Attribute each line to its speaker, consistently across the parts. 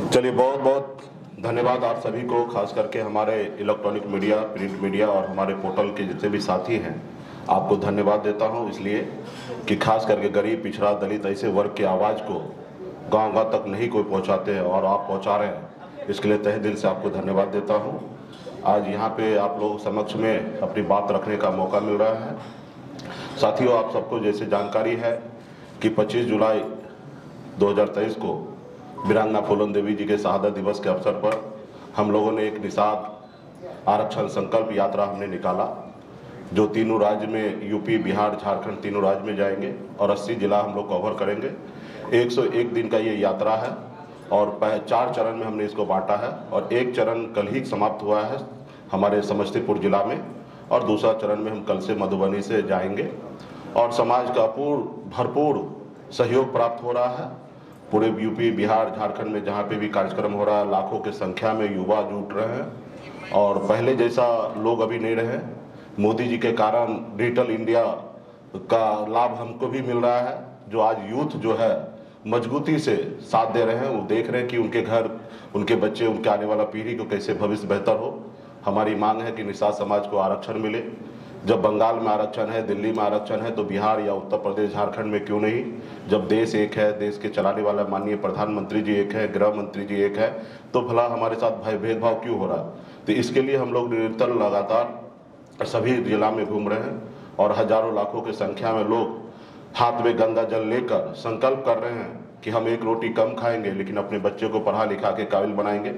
Speaker 1: चलिए, बहुत बहुत धन्यवाद आप सभी को, खास करके हमारे इलेक्ट्रॉनिक मीडिया, प्रिंट मीडिया और हमारे पोर्टल के जितने भी साथी हैं, आपको धन्यवाद देता हूं, इसलिए कि खास करके गरीब, पिछड़ा, दलित ऐसे वर्ग की आवाज़ को गांव-गांव तक नहीं कोई पहुंचाते हैं और आप पहुंचा रहे हैं। इसके लिए तहे दिल से आपको धन्यवाद देता हूं। आज यहाँ पे आप लोग समक्ष में अपनी बात रखने का मौका मिल रहा है। साथियों, आप सबको जैसे जानकारी है कि 25 जुलाई 2023 को वीरांगना फूलन देवी जी के शहादत दिवस के अवसर पर हम लोगों ने एक निषाद आरक्षण संकल्प यात्रा हमने निकाला, जो तीनों राज्य में, यूपी, बिहार, झारखंड, तीनों राज्य में जाएंगे और 80 जिला हम लोग कवर करेंगे। 101 दिन का ये यात्रा है और 4 चरण में हमने इसको बांटा है और एक चरण कल ही समाप्त हुआ है हमारे समस्तीपुर जिला में और दूसरा चरण में हम कल से मधुबनी से जाएंगे और समाज का भरपूर सहयोग प्राप्त हो रहा है। पूरे यूपी, बिहार, झारखंड में जहाँ पे भी कार्यक्रम हो रहा है, लाखों की संख्या में युवा जुट रहे हैं और पहले जैसा लोग अभी नहीं रहे। मोदी जी के कारण डिजिटल इंडिया का लाभ हमको भी मिल रहा है, जो आज यूथ जो है मजबूती से साथ दे रहे हैं। वो देख रहे हैं कि उनके घर, उनके बच्चे, उनके आने वाला पीढ़ी को कैसे भविष्य बेहतर हो। हमारी मांग है कि निषाद समाज को आरक्षण मिले। जब बंगाल में आरक्षण है, दिल्ली में आरक्षण है, तो बिहार या उत्तर प्रदेश, झारखंड में क्यों नहीं? जब देश एक है, देश के चलाने वाला माननीय प्रधानमंत्री जी एक है, गृह मंत्री जी एक है, तो भला हमारे साथ भेदभाव क्यों हो रहा है? तो इसके लिए हम लोग निरंतर लगातार सभी जिला में घूम रहे हैं और हजारों लाखों की संख्या में लोग हाथ में गंगा जल लेकर संकल्प कर रहे हैं कि हम एक रोटी कम खाएंगे लेकिन अपने बच्चे को पढ़ा लिखा के काबिल बनाएंगे।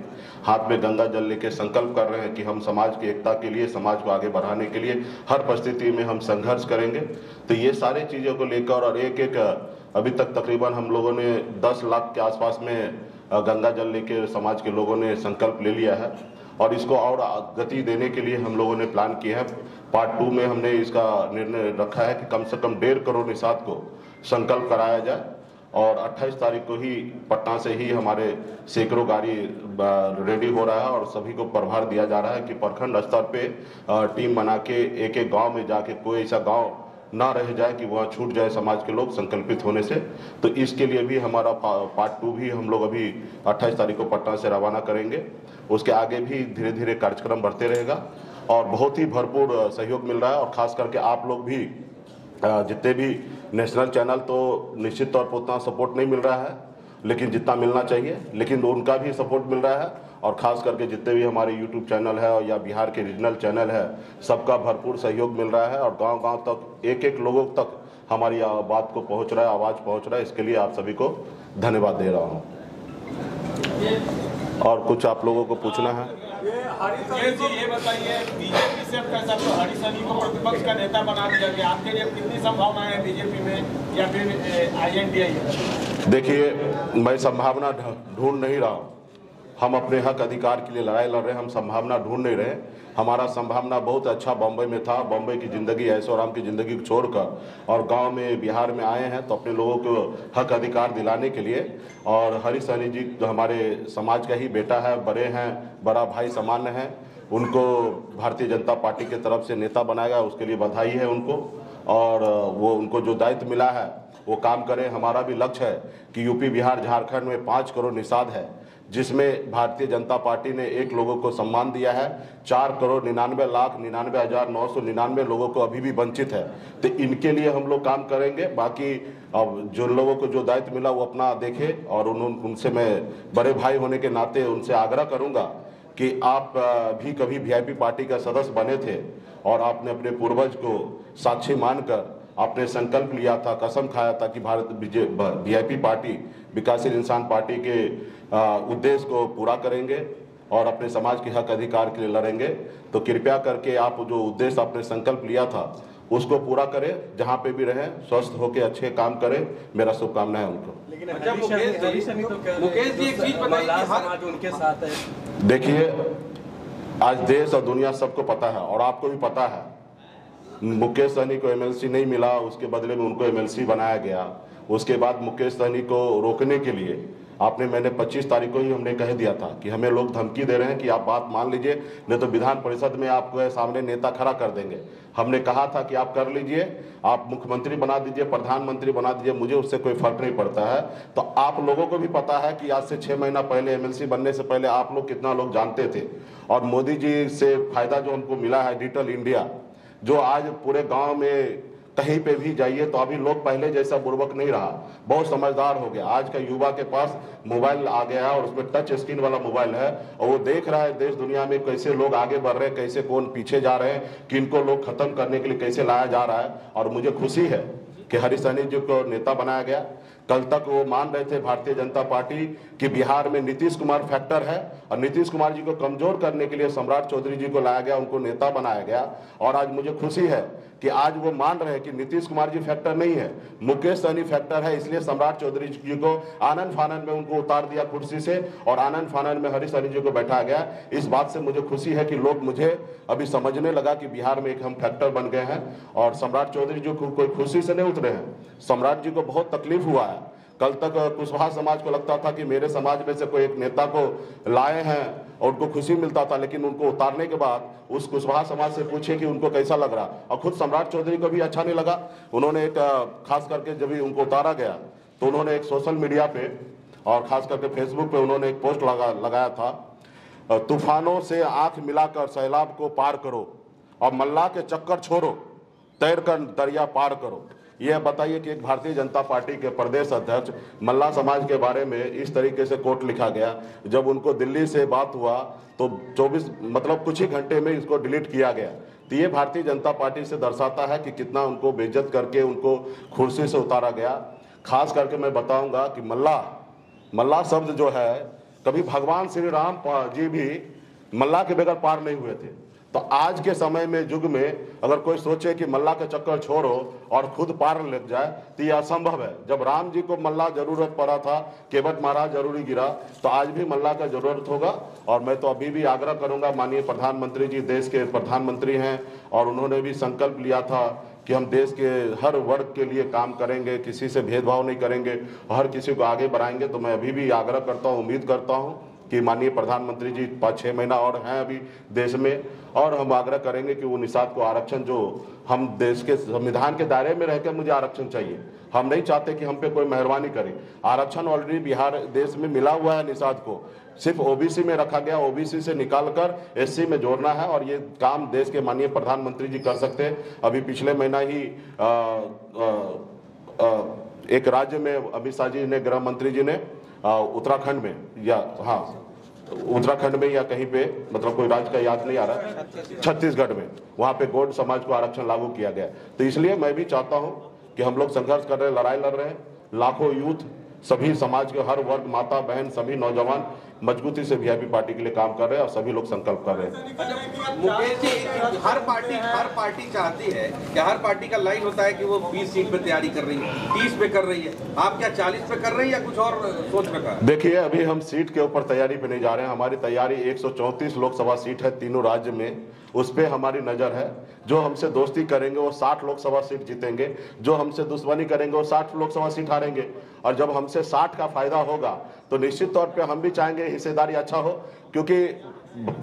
Speaker 1: हाथ में गंगा जल लेके संकल्प कर रहे हैं कि हम समाज की एकता के लिए, समाज को आगे बढ़ाने के लिए हर परिस्थिति में हम संघर्ष करेंगे। तो ये सारी चीज़ों को लेकर और एक एक अभी तक तकरीबन हम लोगों ने 10 लाख के आसपास में गंगा जल लेके समाज के लोगों ने संकल्प ले लिया है और इसको और गति देने के लिए हम लोगों ने प्लान किया है। पार्ट 2 में हमने इसका निर्णय रखा है कि कम से कम 1.5 करोड़ निषाद को संकल्प कराया जाए और 28 तारीख को ही पटना से ही हमारे सैकड़ों गाड़ी रेडी हो रहा है और सभी को प्रभार दिया जा रहा है कि प्रखंड स्तर पे टीम बना के एक एक गांव में जाके कोई ऐसा गांव ना रह जाए कि वहाँ छूट जाए समाज के लोग संकल्पित होने से। तो इसके लिए भी हमारा पार्ट 2 भी हम लोग अभी 28 तारीख को पटना से रवाना करेंगे। उसके आगे भी धीरे धीरे कार्यक्रम बढ़ते रहेगा और बहुत ही भरपूर सहयोग मिल रहा है और खास करके आप लोग भी जितने भी नेशनल चैनल, तो निश्चित तौर पर उतना सपोर्ट नहीं मिल रहा है लेकिन जितना मिलना चाहिए, लेकिन उनका भी सपोर्ट मिल रहा है और ख़ास करके जितने भी हमारे यूट्यूब चैनल है या बिहार के रीजनल चैनल है, सबका भरपूर सहयोग मिल रहा है और गांव-गांव तक, एक एक लोगों तक हमारी बात को पहुंच रहा है, आवाज़ पहुंच रहा है। इसके लिए आप सभी को धन्यवाद दे रहा हूं। और कुछ आप लोगों को पूछना है?
Speaker 2: ये बताइए, बीजेपी से कैसा, तो हरी सनी को प्रतिपक्ष का नेता बना दिया गया, आपके लिए कितनी संभावनाएं है बीजेपी में या फिर INDI?
Speaker 1: देखिए, मैं संभावना ढूंढ नहीं रहा हूँ। हम अपने हक अधिकार के लिए लड़ाई लड़ रहे हैं, हम संभावना ढूंढ नहीं रहे। हमारा संभावना बहुत अच्छा बम्बई में था। बम्बई की ज़िंदगी, ऐशो आराम की ज़िंदगी को छोड़कर और गांव में, बिहार में आए हैं तो अपने लोगों को हक अधिकार दिलाने के लिए। और हरी सैनी जी जो हमारे समाज का ही बेटा है, बड़े हैं, बड़ा भाई सामान्य है, उनको भारतीय जनता पार्टी की तरफ से नेता बनाएगा, उसके लिए बधाई है उनको। और वो उनको जो दायित्व मिला है वो काम करें। हमारा भी लक्ष्य है कि यूपी, बिहार, झारखंड में 5 करोड़ निषाद है, जिसमें भारतीय जनता पार्टी ने एक लोगों को सम्मान दिया है। 4,99,99,999 लोगों को अभी भी वंचित है। तो इनके लिए हम लोग काम करेंगे। बाकी अब जो लोगों को जो दायित्व मिला वो अपना देखें और उनसे मैं बड़े भाई होने के नाते उनसे आग्रह करूंगा कि आप भी कभी VIP पार्टी का सदस्य बने थे और आपने अपने पूर्वज को साक्षी मानकर आपने संकल्प लिया था, कसम खाया था कि भारत VIP पार्टी, विकासशील इंसान पार्टी के उद्देश्य को पूरा करेंगे और अपने समाज के हक अधिकार के लिए लड़ेंगे। तो कृपया करके आप जो उद्देश्य आपने संकल्प लिया था उसको पूरा करें, जहाँ पे भी रहें स्वस्थ होकर अच्छे काम करें। मेरा शुभकामना है उनको।
Speaker 2: लेकिन मुकेश जी एक चीज बताइए, उनके साथ है।
Speaker 1: देखिए, आज देश और दुनिया सबको पता है और आपको भी पता है, मुकेश सहनी को MLC नहीं मिला, उसके बदले में उनको MLC बनाया गया। उसके बाद मुकेश सहनी को रोकने के लिए आपने मैंने 25 तारीख को ही हमने कह दिया था कि हमें लोग धमकी दे रहे हैं कि आप बात मान लीजिए, नहीं तो विधान परिषद में आपको सामने नेता खड़ा कर देंगे। हमने कहा था कि आप कर लीजिए, आप मुख्यमंत्री बना दीजिए, प्रधानमंत्री बना दीजिए, मुझे उससे कोई फर्क नहीं पड़ता है। तो आप लोगों को भी पता है कि आज से 6 महीना पहले एमएलसी बनने से पहले आप लोग कितना लोग जानते थे, और मोदी जी से फायदा जो हमको मिला है डिजिटल इंडिया, जो आज पूरे गांव में कहीं पे भी जाइए तो अभी लोग पहले जैसा बुर्बक नहीं रहा, बहुत समझदार हो गया। आज का युवा के पास मोबाइल आ गया है और उसमें टच स्क्रीन वाला मोबाइल है, और वो देख रहा है देश दुनिया में कैसे लोग आगे बढ़ रहे हैं, कैसे कौन पीछे जा रहे हैं, किनको लोग खत्म करने के लिए कैसे लाया जा रहा है। और मुझे खुशी है कि हरीश सहनी जी को नेता बनाया गया। कल तक वो मान रहे थे भारतीय जनता पार्टी कि बिहार में नीतीश कुमार फैक्टर है, और नीतीश कुमार जी को कमजोर करने के लिए सम्राट चौधरी जी को लाया गया, उनको नेता बनाया गया। और आज मुझे खुशी है कि आज वो मान रहे हैं कि नीतीश कुमार जी फैक्टर नहीं है, मुकेश सहनी फैक्टर है, इसलिए सम्राट चौधरी जी को आनंद फानन में उनको उतार दिया कुर्सी से, और आनंद फानन में हरीश सहनी जी को बैठाया गया। इस बात से मुझे खुशी है कि लोग मुझे अभी समझने लगा कि बिहार में एक हम फैक्टर बन गए हैं, और सम्राट चौधरी जी को कोई खुशी से नहीं उतरे हैं। सम्राट जी को बहुत तकलीफ हुआ है। कल तक कुशवाहा समाज को लगता था कि मेरे समाज में से कोई एक नेता को लाए हैं और उनको खुशी मिलता था, लेकिन उनको उतारने के बाद उस कुशवाहा समाज से पूछे कि उनको कैसा लग रहा, और खुद सम्राट चौधरी को भी अच्छा नहीं लगा। उन्होंने एक खास करके जब भी उनको उतारा गया तो उन्होंने एक सोशल मीडिया पे और खास करके फेसबुक पे उन्होंने एक पोस्ट लगाया था, तूफानों से आंख मिलाकर सैलाब को पार करो और मल्ला के चक्कर छोड़ो, तैर कर दरिया पार करो। यह बताइए कि एक भारतीय जनता पार्टी के प्रदेश अध्यक्ष मल्ला समाज के बारे में इस तरीके से कोट लिखा गया। जब उनको दिल्ली से बात हुआ तो 24 मतलब कुछ ही घंटे में इसको डिलीट किया गया। तो ये भारतीय जनता पार्टी से दर्शाता है कि कितना उनको बेइज्जत करके उनको कुर्सी से उतारा गया। खास करके मैं बताऊंगा कि मल्ला शब्द जो है, कभी भगवान श्री राम जी भी मल्ला के बगैर पार नहीं हुए थे। तो आज के समय में युग में अगर कोई सोचे कि मल्ला के चक्कर छोड़ो और खुद पार लग जाए तो यह असंभव है। जब राम जी को मल्ला जरूरत पड़ा था, केवट महाराज जरूरी गिरा, तो आज भी मल्ला का जरूरत होगा। और मैं तो अभी भी आग्रह करूंगा, माननीय प्रधानमंत्री जी देश के प्रधानमंत्री हैं और उन्होंने भी संकल्प लिया था कि हम देश के हर वर्ग के लिए काम करेंगे, किसी से भेदभाव नहीं करेंगे, हर किसी को आगे बढ़ाएंगे। तो मैं अभी भी आग्रह करता हूँ, उम्मीद करता हूँ कि माननीय प्रधानमंत्री जी 5-6 महीना और हैं अभी देश में, और हम आग्रह करेंगे कि वो निषाद को आरक्षण, जो हम देश के संविधान के दायरे में रहकर मुझे आरक्षण चाहिए, हम नहीं चाहते कि हम पे कोई मेहरबानी करे। आरक्षण ऑलरेडी बिहार देश में मिला हुआ है, निषाद को सिर्फ ओबीसी में रखा गया, ओबीसी से निकालकर एससी में जोड़ना है, और ये काम देश के माननीय प्रधानमंत्री जी कर सकते हैं। अभी पिछले महीना ही एक राज्य में अमित शाह जी ने, गृह मंत्री जी ने उत्तराखंड में उत्तराखंड में या कहीं पे, मतलब कोई राज्य का याद नहीं आ रहा, छत्तीसगढ़ में, वहां पे गौड़ समाज को आरक्षण लागू किया गया। तो इसलिए मैं भी चाहता हूं कि हम लोग संघर्ष कर रहे हैं, लड़ाई लड़ रहे हैं, लाखों यूथ, सभी समाज के हर वर्ग, माता बहन, सभी नौजवान मजबूती से वीआईपी पार्टी के लिए काम कर रहे हैं और सभी लोग संकल्प कर रहे हैं।
Speaker 3: मुकेश जी, हर पार्टी चाहती है कि हर पार्टी का लाइन होता है कि वो 20 सीट पे तैयारी कर रही है, 30 पे कर रही है, आप क्या 40 पे कर रही है या कुछ और सोच रखा है?
Speaker 1: देखिए, अभी हम सीट के ऊपर तैयारी पे नहीं जा रहे हैं। हमारी तैयारी 134 लोकसभा सीट है तीनों राज्य में, उस पर हमारी नजर है। जो हमसे दोस्ती करेंगे वो 60 लोकसभा सीट जीतेंगे, जो हमसे दुश्मनी करेंगे वो 60 लोकसभा सीट हारेंगे। और जब हमसे 60 का फायदा होगा तो निश्चित तौर पे हम भी चाहेंगे हिस्सेदारी अच्छा हो, क्योंकि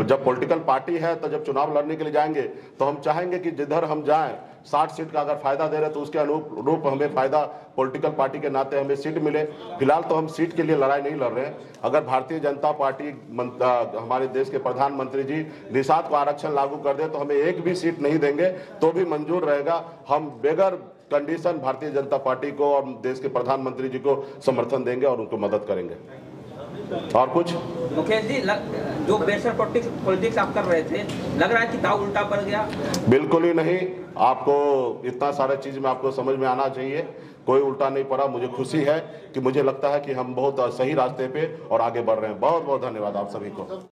Speaker 1: जब पॉलिटिकल पार्टी है तो जब चुनाव लड़ने के लिए जाएंगे तो हम चाहेंगे कि जिधर हम जाएं 60 सीट का अगर फायदा दे रहे तो उसके अनुरूप हमें फायदा पॉलिटिकल पार्टी के नाते हमें सीट मिले। फिलहाल तो हम सीट के लिए लड़ाई नहीं लड़ रहे हैं। अगर भारतीय जनता पार्टी हमारे देश के प्रधानमंत्री जी निषाद को आरक्षण लागू कर दे तो हमें एक भी सीट नहीं देंगे तो भी मंजूर रहेगा। हम बेगर कंडीशन भारतीय जनता पार्टी को और देश के प्रधानमंत्री जी को समर्थन देंगे और उनको मदद करेंगे। और कुछ
Speaker 4: मुकेश जी, जो प्रेशर पॉलिटिक्स आप कर रहे थे, लग रहा है कि दाव उल्टा पड़ गया?
Speaker 1: बिल्कुल ही नहीं। आपको इतना सारा चीज में आपको समझ में आना चाहिए, कोई उल्टा नहीं पड़ा। मुझे खुशी है कि मुझे लगता है कि हम बहुत सही रास्ते पे और आगे बढ़ रहे हैं। बहुत बहुत धन्यवाद आप सभी को।